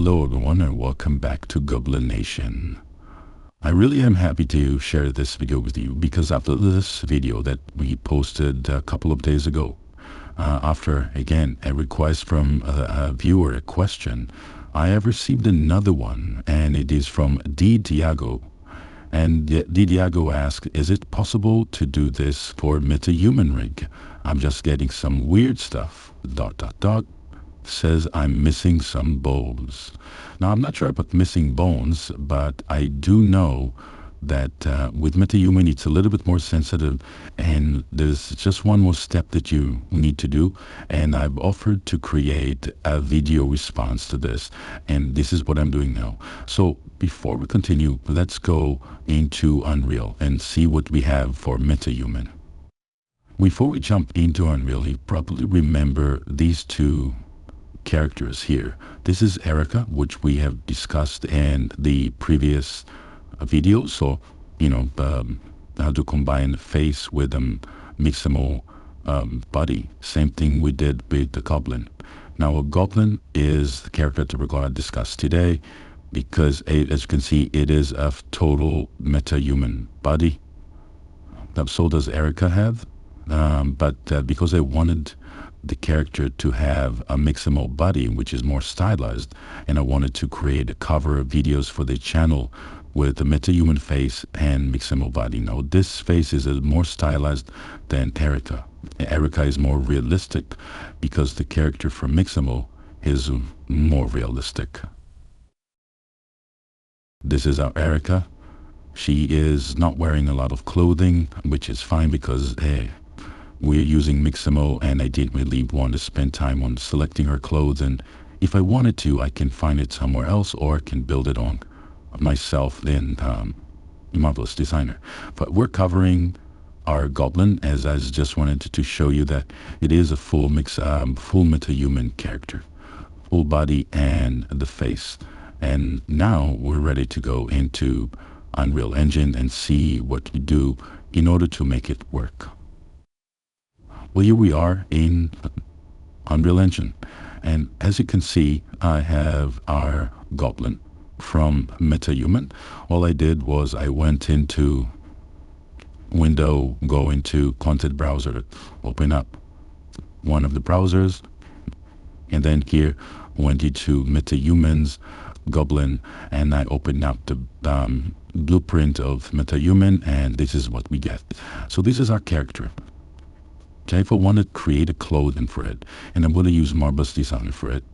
Hello everyone and welcome back to Goblination. I really am happy to share this video with you because after this video that we posted a couple of days ago, after again a request from a viewer, a question, I have received another one, and it is from D. Diago. And D. Diago asks, is it possible to do this for Metahuman rig? I'm just getting some weird stuff, ... says I'm missing some bones. Now, I'm not sure about missing bones, but I do know that with Metahuman, it's a little bit more sensitive, and there's just one more step that you need to do, and I've offered to create a video response to this, and this is what I'm doing now. So before we continue, let's go into Unreal and see what we have for Metahuman. Before we jump into Unreal, you probably remember these two characters here. This is Erica, which we have discussed in the previous video. So, how to combine face with mixable body. Same thing we did with the Goblin. Now, a Goblin is the character that we're going to discuss today because, as you can see, it is a total Metahuman body. So does Erica have. But because I wanted the character to have a mixable body, which is more stylized, and I wanted to create a cover of videos for the channel with a Metahuman face and mixable body. Now, this face is more stylized than Erica. Erica is more realistic because the character from Mixable is more realistic. This is our Erica. She is not wearing a lot of clothing, which is fine because, hey, we're using Mixamo, and I didn't really want to spend time on selecting her clothes, and if I wanted to, I can find it somewhere else or can build it on myself in Marvelous Designer. But we're covering our Goblin, as I just wanted to show you that it is a full Metahuman character, full body and the face. And now we're ready to go into Unreal Engine and see what we do in order to make it work. Well, here we are in Unreal Engine, and as you can see, I have our Goblin from Metahuman. All I did was I went into Window, go into Content Browser, open up one of the browsers, and then here went into Metahuman's Goblin, and I opened up the blueprint of Metahuman, and this is what we get. So this is our character. Okay, if I want to create a clothing for it, and I'm going to use Marvelous Designer for it,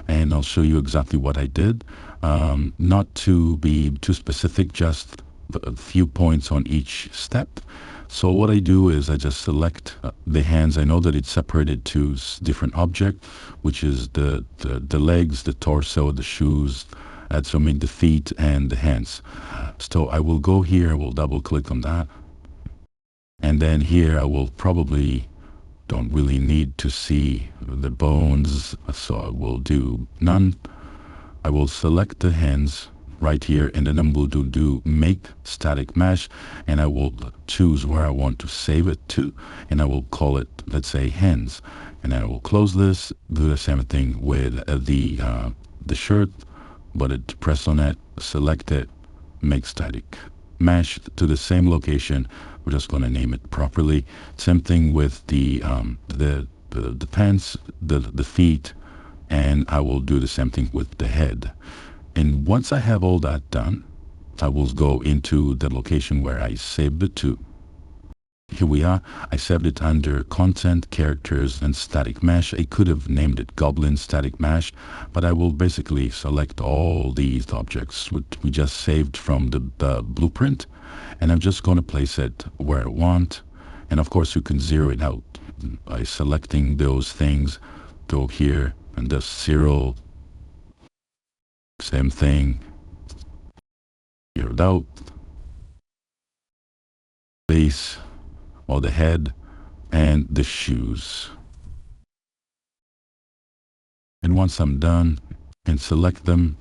and I'll show you exactly what I did. Not to be too specific, just a few points on each step. So what I do is I just select the hands. I know that it's separated to different objects, which is the legs, the torso, the shoes, the feet and the hands. So I will go here, I will double click on that. And then here I will probably don't really need to see the bones, so I will do none. I will select the hands right here, and then I will do make static mesh, and I will choose where I want to save it to, and I will call it, let's say, hands. And then I will close this, do the same thing with the shirt, but press on it, select it, make static mesh to the same location. We're just going to name it properly. Same thing with the pants, the feet, and I will do the same thing with the head. And once I have all that done, I will go into the location where I saved it to. Here we are. I saved it under Content, Characters, and Static Mesh. I could have named it Goblin Static Mesh, but I will basically select all these objects which we just saved from the blueprint, and I'm just going to place it where I want. And of course, you can zero it out by selecting those things. Go here and just zero. Same thing. Zero it out. Base, or the head, and the shoes. And once I'm done, and select them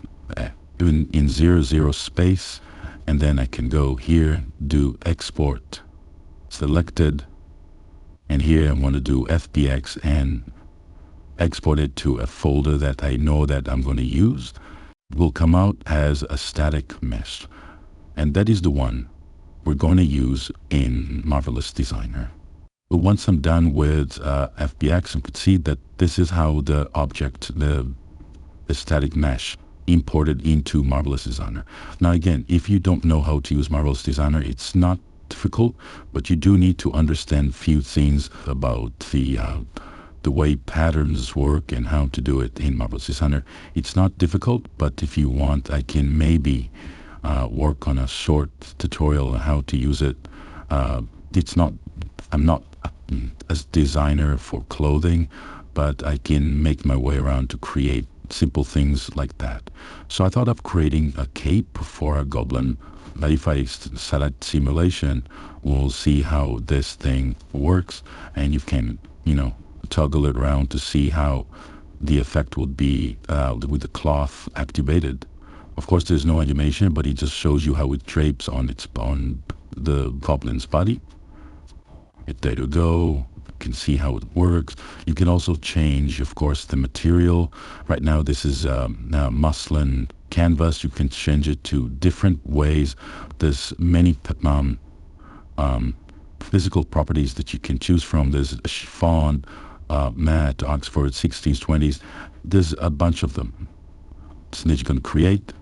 in 00 space, and then I can go here, do export, selected, and here I want to do FBX and export it to a folder that I know that I'm going to use. will come out as a static mesh. And that is the one we're going to use in Marvelous Designer. But once I'm done with FBX, you can see that this is how the object, the static mesh, imported into Marvelous Designer. Now again, if you don't know how to use Marvelous Designer, it's not difficult, but you do need to understand few things about the way patterns work and how to do it in Marvelous Designer. It's not difficult, but if you want, I can maybe work on a short tutorial on how to use it. I'm not a designer for clothing, but I can make my way around to create simple things like that. So I thought of creating a cape for a goblin. But if I select simulation, we'll see how this thing works, and you can, toggle it around to see how the effect would be with the cloth activated. Of course, there's no animation, but it just shows you how it drapes on the goblin's body. There you go. You can see how it works. You can also change, of course, the material. Right now, this is now muslin canvas. You can change it to different ways. There's many physical properties that you can choose from. There's chiffon, matte, Oxford, 16s, 20s. There's a bunch of them. So that you can create.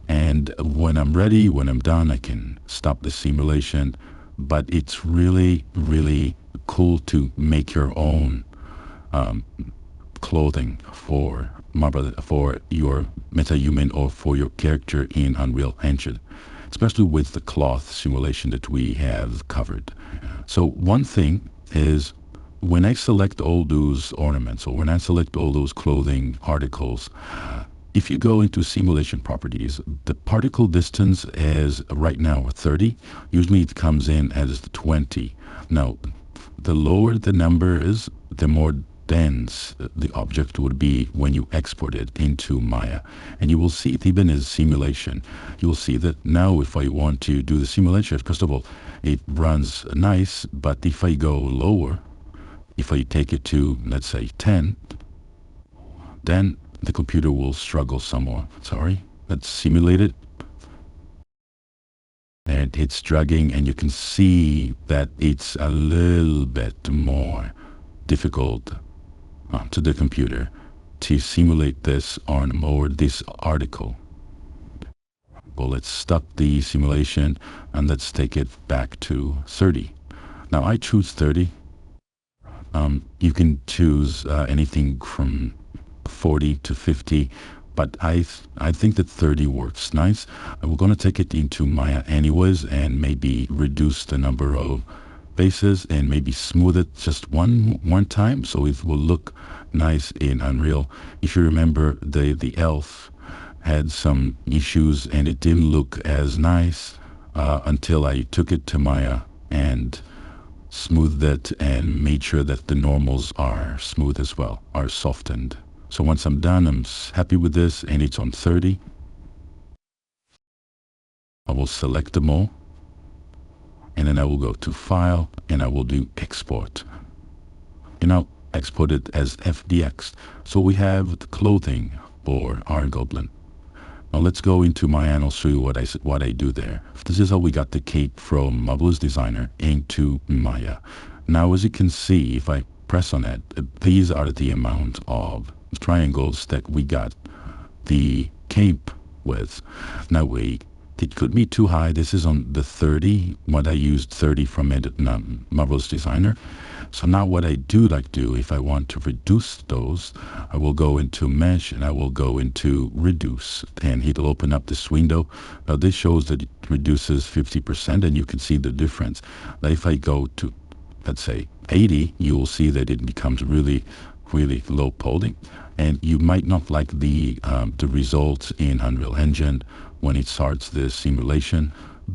And when I'm ready, when I'm done, I can stop the simulation. But it's really, really cool to make your own clothing for your Metahuman or for your character in Unreal Engine, especially with the cloth simulation that we have covered. So one thing is, when I select all those ornaments or when I select all those clothing articles, if you go into simulation properties, the particle distance is right now 30. Usually it comes in as 20. Now, the lower the number is, the more dense the object would be when you export it into Maya. And you will see it even as simulation. You will see that now if I want to do the simulation, first of all, it runs nice, but if I go lower, if I take it to, let's say, 10, then the computer will struggle some more. Sorry, let's simulate it. And it's dragging, and you can see that it's a little bit more difficult to the computer to simulate this on or this article. Well, let's stop the simulation and let's take it back to 30. Now I choose 30. You can choose anything from 40 to 50, but I think that 30 works nice. We're going to take it into Maya anyways and maybe reduce the number of bases and maybe smooth it just one time so it will look nice in Unreal. If you remember, the elf had some issues and it didn't look as nice until I took it to Maya and smoothed it and made sure that the normals are smooth as well, are softened. So once I'm done, I'm happy with this, and it's on 30. I will select them all, and then I will go to File, and I will do Export. And I'll export it as FDX. So we have the clothing for our goblin. Now let's go into Maya and I'll show you what I do there. This is how we got the cape from Marvelous Designer into Maya. Now as you can see, if I press on it, these are the amount of triangles that we got the cape with. Now it could be too high. This is on the 30, what I used 30 from Marvelous Designer. So now what I do if I want to reduce those, I will go into Mesh and I will go into Reduce, and it'll open up this window. Now this shows that it reduces 50% and you can see the difference. Now if I go to, let's say, 80, you will see that it becomes really low poly, and you might not like the results in Unreal Engine when it starts the simulation.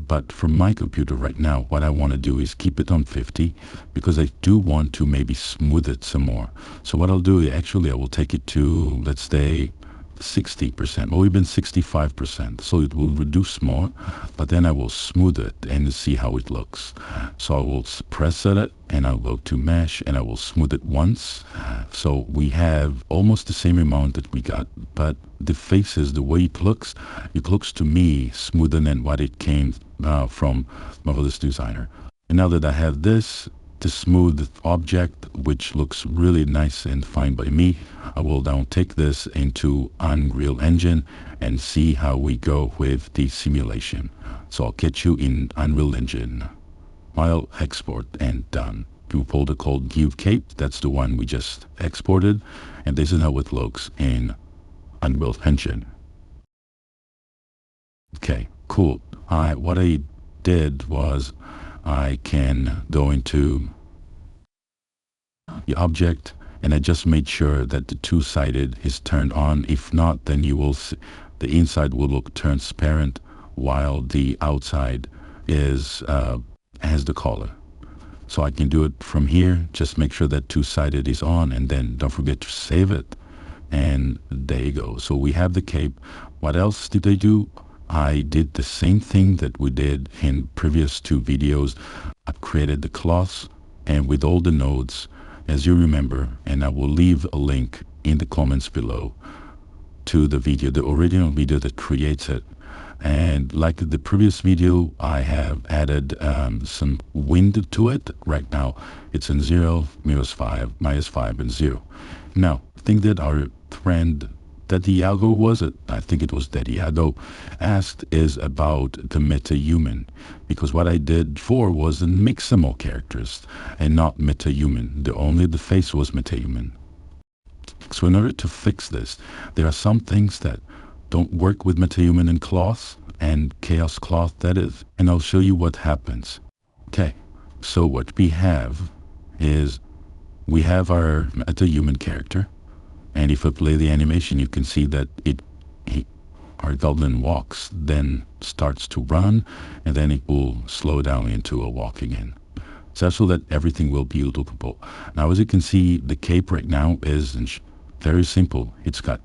But from my computer right now, what I want to do is keep it on 50 because I do want to maybe smooth it some more. So what I'll do, actually, I will take it to, let's say, 60%, or even 65%. So it will reduce more, but then I will smooth it and see how it looks. So I will press it and I'll go to mesh and I will smooth it once. So we have almost the same amount that we got, but the faces, the way it looks to me smoother than what it came from Marvelous Designer. And now that I have this, the smooth object, which looks really nice and fine by me, I will now take this into Unreal Engine and see how we go with the simulation. So I'll catch you in Unreal Engine. File, export, and done. To folder called Give Cape, that's the one we just exported, and this is how it looks in Unreal Engine. Okay, cool. What I did was I can go into the object and I just made sure that the two-sided is turned on. If not, then you will see the inside will look transparent while the outside is has the color. So I can do it from here. Just make sure that two-sided is on, and then don't forget to save it. And there you go. So we have the cape. What else did I do? I did the same thing that we did in previous two videos. I created the cloths and with all the nodes, as you remember, and I will leave a link in the comments below to the video, the original video that creates it. And like the previous video, I have added some wind to it. Right now, it's in 0, -5, and 0. Now, I think that our friend Daddy Yago, was it? I think it was Daddy Yago, asked is about the Metahuman. Because what I did before was the Mixamo characters and not Metahuman. Only the face was Metahuman. So in order to fix this, there are some things that don't work with Metahuman and cloth, and Chaos Cloth that is, and I'll show you what happens. Okay, so what we have is we have our Metahuman character, and if I play the animation, you can see that our goblin walks, then starts to run, and then it will slow down into a walk again. So that everything will be loopable. Now, as you can see, the cape right now is very simple. It's got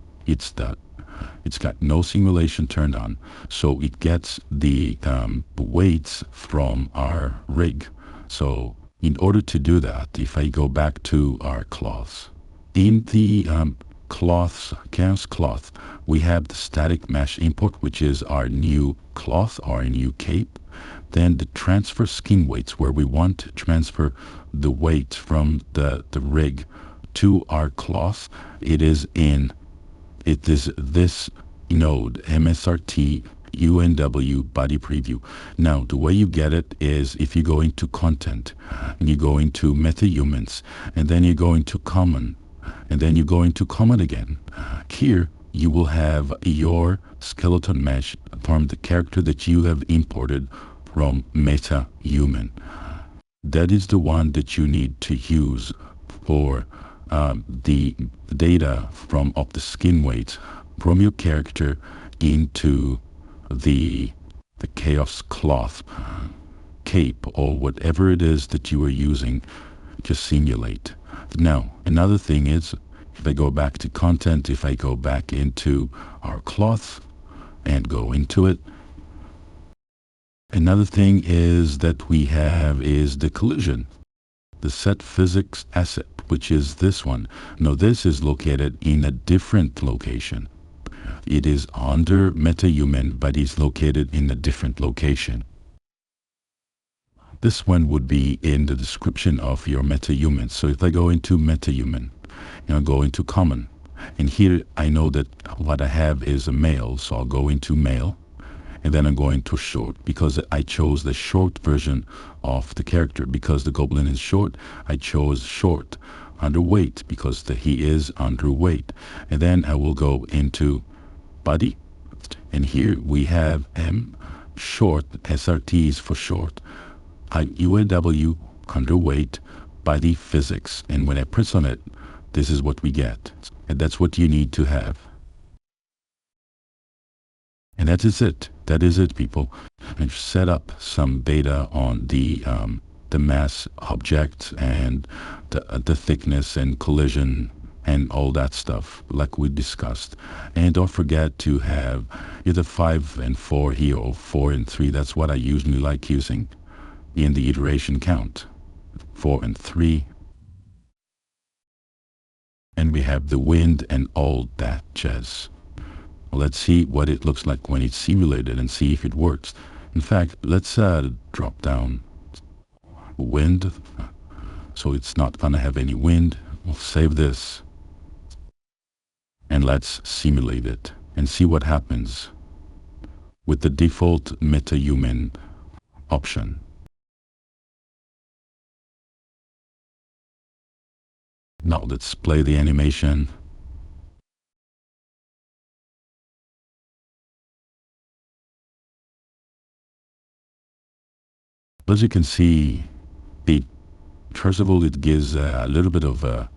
no simulation turned on, so it gets the weights from our rig. So in order to do that, if I go back to our cloths, in the Chaos Cloth, we have the static mesh import, which is our new cloth, our new cape. Then the transfer skin weights, where we want to transfer the weight from the rig to our cloth. It is this node, MSRT UNW body preview. Now, the way you get it is if you go into content and you go into Metahumans, and then you go into common, and then you go into common again. Here, you will have your skeleton mesh from the character that you have imported from Metahuman. That is the one that you need to use for the data of the skin weight from your character into the Chaos Cloth cape or whatever it is that you are using to simulate. Now, another thing is, if I go back to content, if I go back into our cloth and go into it, another thing is that we have is the collision, the set physics asset, which is this one. Now, this is located in a different location. It is under Metahuman, but is located in a different location. This one would be in the description of your Metahuman. So if I go into Metahuman, go into common, and here I know that what I have is a male, so I'll go into male, and then I'm going to short, because I chose the short version of the character. Because the goblin is short, I chose short. Underweight, because he is underweight. And then I will go into body, and here we have M, short, SRT is for short, UAW, underweight, body physics. And when I press on it, this is what we get. And that's what you need to have. And that is it. That is it, people. And set up some data on the mass object and the thickness and collision and all that stuff like we discussed. And don't forget to have either 5 and 4 here or 4 and 3. That's what I usually like using in the iteration count. 4 and 3. And we have the wind and all that jazz. Let's see what it looks like when it's simulated and see if it works. In fact, let's drop down wind, so it's not gonna have any wind. We'll save this and let's simulate it and see what happens with the default Metahuman option. Now let's play the animation. As you can see, first of all, it gives a little bit of a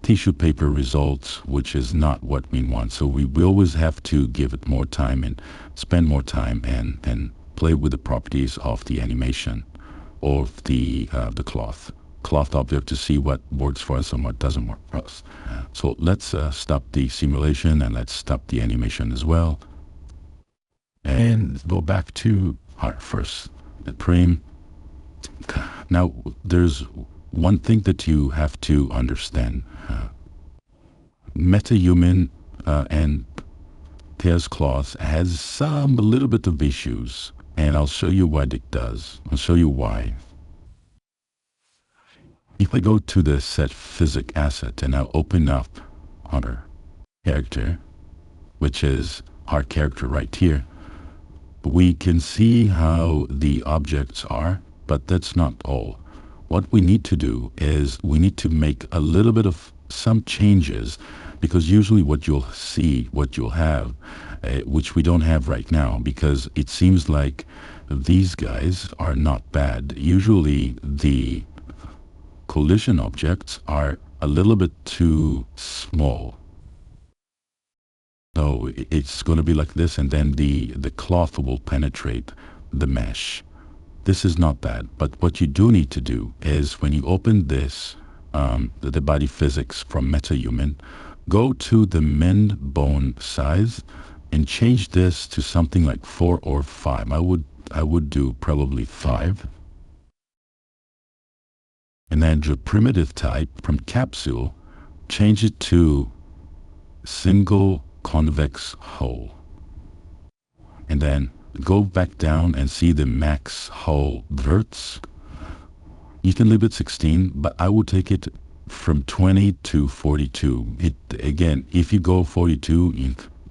tissue paper results, which is not what we want. So we always have to give it more time and spend more time and play with the properties of the animation or the cloth object to see what works for us and what doesn't work for us. So let's stop the simulation and let's stop the animation as well. And go back to our first frame. Now, there's one thing that you have to understand. Metahuman and Thea's cloth has a little bit of issues, and I'll show you what it does. I'll show you why. If I go to the set physics asset and I'll open up our character, which is our character right here, we can see how the objects are, but that's not all. What we need to do is we need to make a little bit of some changes, because usually what you'll see, what you'll have, which we don't have right now, because it seems like these guys are not bad. Usually the collision objects are a little bit too small. So it's going to be like this, and then the cloth will penetrate the mesh. This is not bad, but what you do need to do is when you open this, the body physics from Metahuman, go to the min bone size and change this to something like 4 or 5. I would do probably 5. And then the primitive type from capsule, change it to single convex hull. And then go back down and see the max hull verts. You can leave it 16, but I would take it from 20 to 42. Again, if you go 42,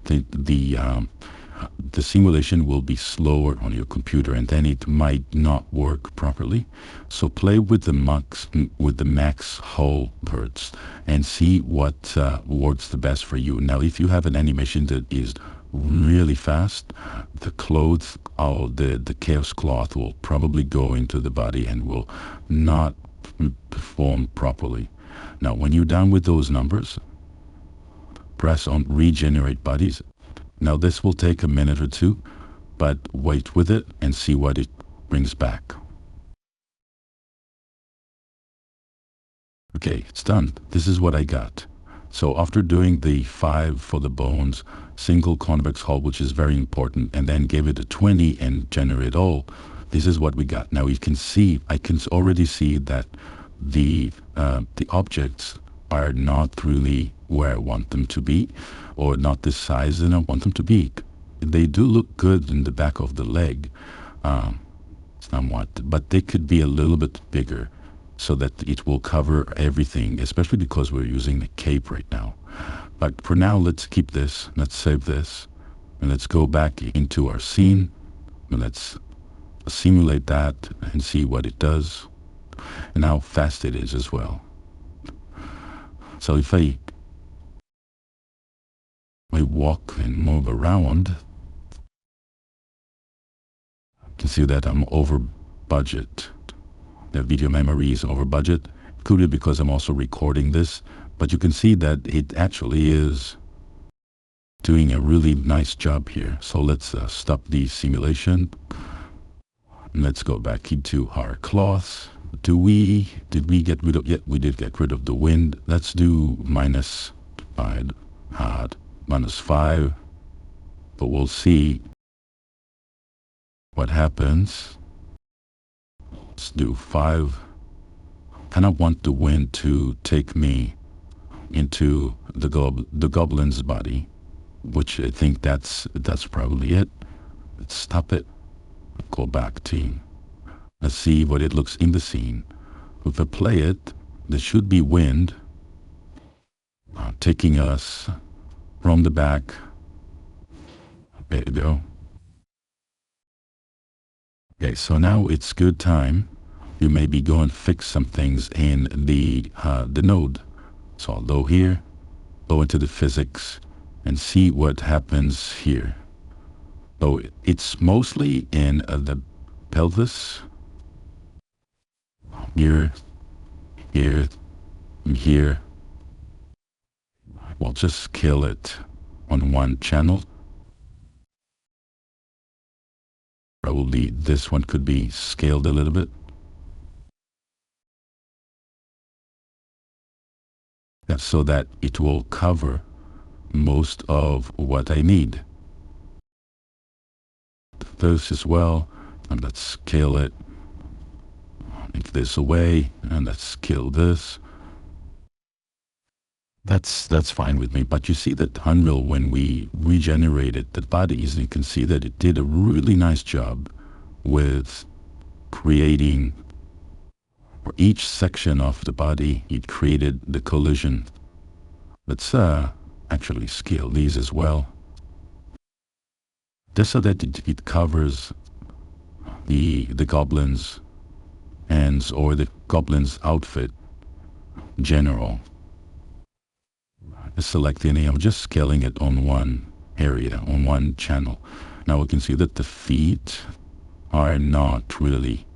the simulation will be slower on your computer, and then it might not work properly. So play with the max hull verts and see what works the best for you. Now, if you have an animation that is really fast, the clothes, the chaos cloth will probably go into the body and will not perform properly. Now, when you're done with those numbers, press on regenerate bodies. Now this will take a minute or two, but wait with it and see what it brings back. Okay, it's done. This is what I got. So after doing the 5 for the bones, single convex hull, which is very important, and then give it a 20 and generate all, this is what we got. Now you can see, I can already see that the objects are not really where I want them to be, or not the size that I want them to be. They do look good in the back of the leg, somewhat, but they could be a little bit bigger so that it will cover everything, especially because we're using the cape right now. But for now, let's keep this, let's save this, and let's go back into our scene, and let's simulate that and see what it does, and how fast it is as well. So if I walk and move around, you can see that I'm over budget. The video memory is over budget. Could be because I'm also recording this, but you can see that it actually is doing a really nice job here. So let's stop the simulation. And let's go back into our cloth. Did we get rid of, yeah, we did get rid of the wind. Let's do -5, hard, -5, but we'll see what happens. Let's do 5. And I want the wind to take me into the goblin's body, which I think that's probably it. Let's stop it. Go back to, let's see what it looks in the scene. If I play it, there should be wind taking us from the back. There you go. Okay, so now it's good time. You maybe go and fix some things in the node. So I'll go here, go into the physics, and see what happens here. So it's mostly in the pelvis. Here, here, and here. We'll just kill it on one channel. Probably this one could be scaled a little bit. So that it will cover most of what I need. This as well, and let's scale it. Take this away, and let's scale this. That's fine with me. But you see that Unreal, when we regenerated the bodies, you can see that it did a really nice job with creating, for each section of the body, it created the collision. Let's actually scale these as well. Just so that it covers the goblin's hands or the goblin's outfit general. Selecting it, I'm just scaling it on one area, on one channel. Now we can see that the feet are not really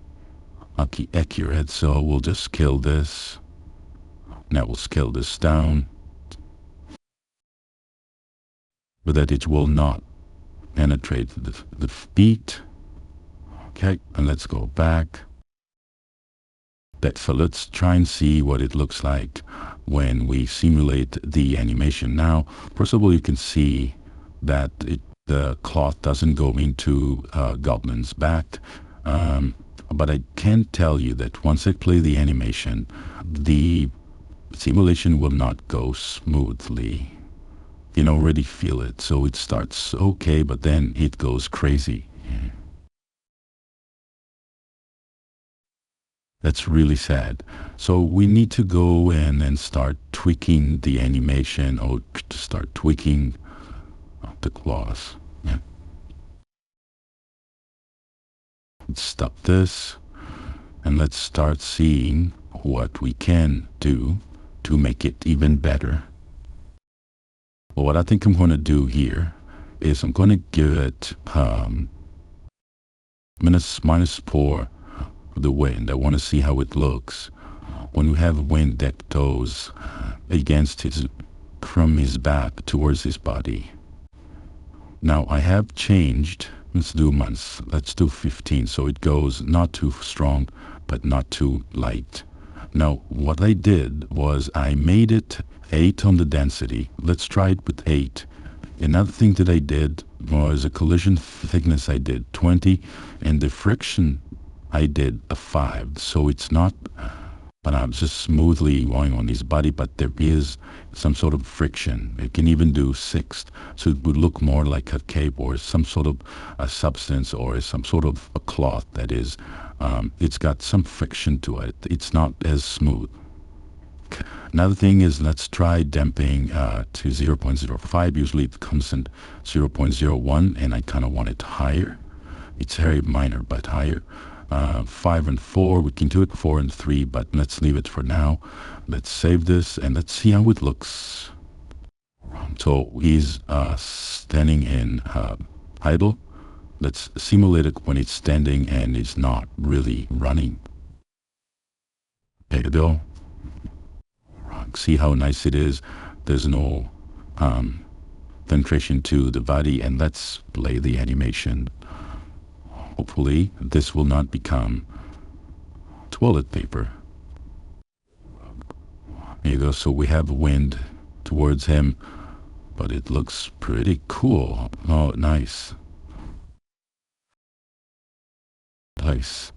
accurate, so we'll just scale this. Now we'll scale this down, but that it will not penetrate the feet. Okay, and let's go back. So let's try and see what it looks like when we simulate the animation. Now, first of all, you can see that the cloth doesn't go into Goblin's back, but I can tell you that once I play the animation, the simulation will not go smoothly. You can already feel it. So it starts okay, but then it goes crazy. That's really sad. So we need to go in and start tweaking the animation, or to start tweaking the claws. Yeah. Let's stop this, and let's start seeing what we can do to make it even better. Well, what I think I'm going to do here is I'm going to give it -4 the wind. I want to see how it looks when we have wind that goes against from his back towards his body. Now I have changed, let's do months, let's do 15, so it goes not too strong but not too light. Now what I did was I made it 8 on the density. Let's try it with 8. Another thing that I did was a collision thickness I did 20, and the friction I did a 5, so it's not, but I'm just smoothly going on his body, but there is some sort of friction. It can even do 6, so it would look more like a cape or some sort of a substance or some sort of a cloth that is, it's got some friction to it. It's not as smooth. Another thing is, let's try damping to 0.05. Usually it comes in 0.01, and I kind of want it higher. It's very minor, but higher. 5 and 4, we can do it 4 and 3, but let's leave it for now. Let's save this and let's see how it looks. So he's standing in idle. Let's simulate it when it's standing and it's not really running. There you go. See how nice it is. There's no penetration to the body, and let's play the animation. Hopefully this will not become toilet paper. There you go. So we have wind towards him, but it looks pretty cool. Oh, nice. Nice.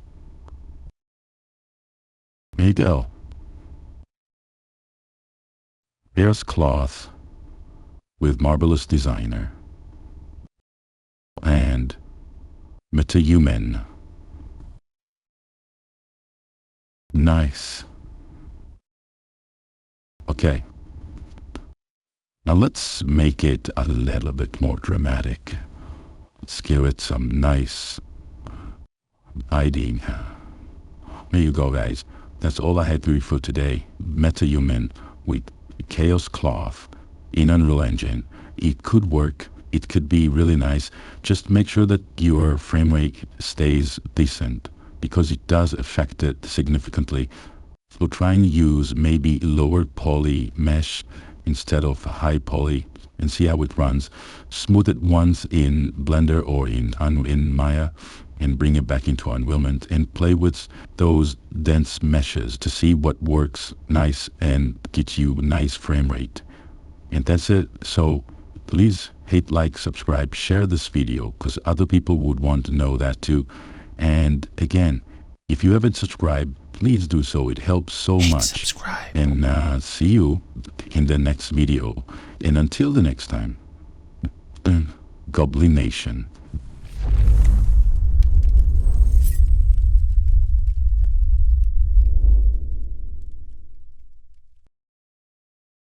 There you go. There's cloth with marvelous designer and Metahuman. Nice. Okay. Now let's make it a little bit more dramatic. Let's give it some nice lighting. There you go, guys. That's all I had for you for today. Metahuman with Chaos Cloth in Unreal Engine. It could work. It could be really nice. Just make sure that your frame rate stays decent, because it does affect it significantly. So try and use maybe lower poly mesh instead of high poly and see how it runs. Smooth it once in Blender or in Maya and bring it back into Unreal and play with those dense meshes to see what works nice and gets you nice frame rate. And that's it. So please hit like, subscribe, share this video, because other people would want to know that too. And again, if you haven't subscribed, please do so. It helps so much. Subscribe. And see you in the next video. And until the next time, Goblination.